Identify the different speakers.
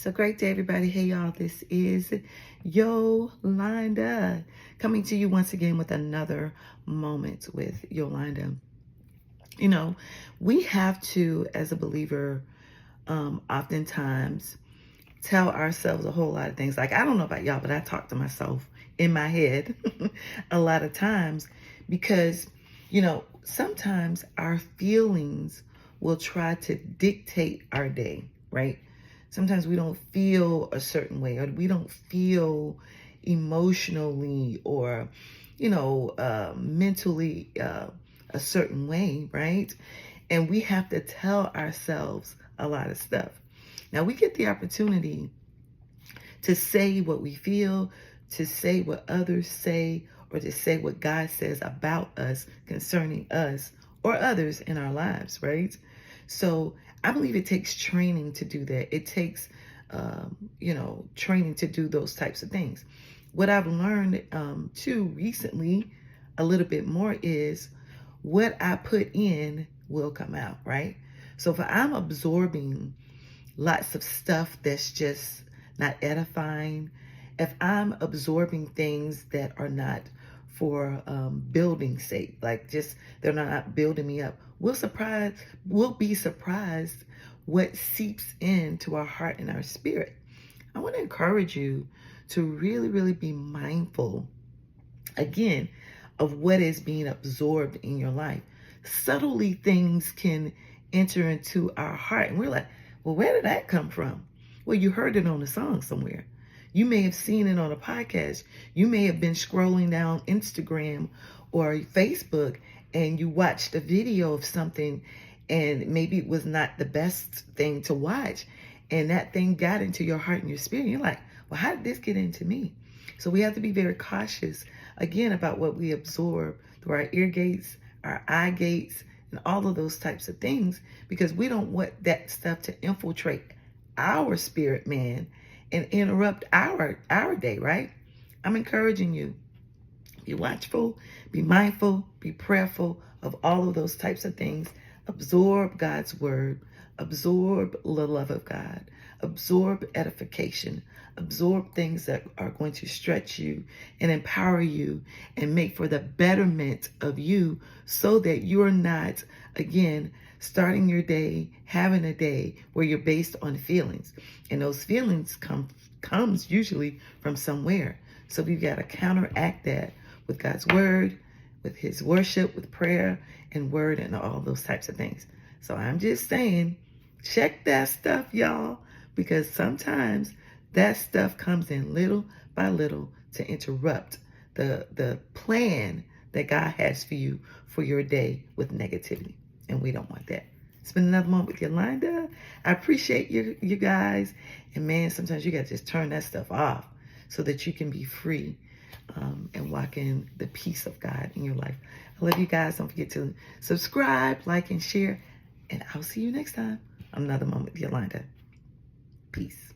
Speaker 1: So great day, everybody. Hey, y'all. This is Yolanda coming to you once again with another moment with Yolanda. You know, we have to, as a believer, oftentimes tell ourselves a whole lot of things. Like, I don't know about y'all, but I talk to myself in my head a lot of times because, sometimes our feelings will try to dictate our day, right? Sometimes we don't feel a certain way, or we don't feel emotionally or, mentally a certain way, right? And we have to tell ourselves a lot of stuff. Now, we get the opportunity to say what we feel, to say what others say, or to say what God says about us, concerning us or others in our lives, right? So I believe it takes training to do that. It takes, training to do those types of things. What I've learned too recently, a little bit more, is what I put in will come out, right? So if I'm absorbing lots of stuff that's just not edifying, if I'm absorbing things that are not for building sake, like just they're not building me up, we'll be surprised what seeps into our heart and our spirit. I want to encourage you to really, really be mindful, again, of what is being absorbed in your life. Subtly, things can enter into our heart, and we're like, well, where did that come from? Well, you heard it on a song somewhere. You may have seen it on a podcast. You may have been scrolling down Instagram or Facebook and you watched a video of something, and maybe it was not the best thing to watch. And that thing got into your heart and your spirit. You're like, well, how did this get into me? So we have to be very cautious, again, about what we absorb through our ear gates, our eye gates, and all of those types of things, because we don't want that stuff to infiltrate our spirit, man, and interrupt our day, right? I'm encouraging you. Be watchful, be mindful, be prayerful of all of those types of things. Absorb God's word, absorb the love of God, absorb edification, absorb things that are going to stretch you and empower you and make for the betterment of you, so that you're not, again, starting your day, having a day where you're based on feelings. And those feelings comes usually from somewhere. So we've got to counteract that with God's word, with his worship, with prayer and word and all those types of things. So I'm just saying, check that stuff, y'all, because sometimes that stuff comes in little by little to interrupt the plan that God has for you for your day with negativity. And we don't want that. It's been another moment with Yolanda. I appreciate you guys. And man, sometimes you got to just turn that stuff off so that you can be free and walk in the peace of God in your life. I love you guys. Don't forget to subscribe, like, and share. And I'll see you next time on Another Moment with Yolanda. Peace.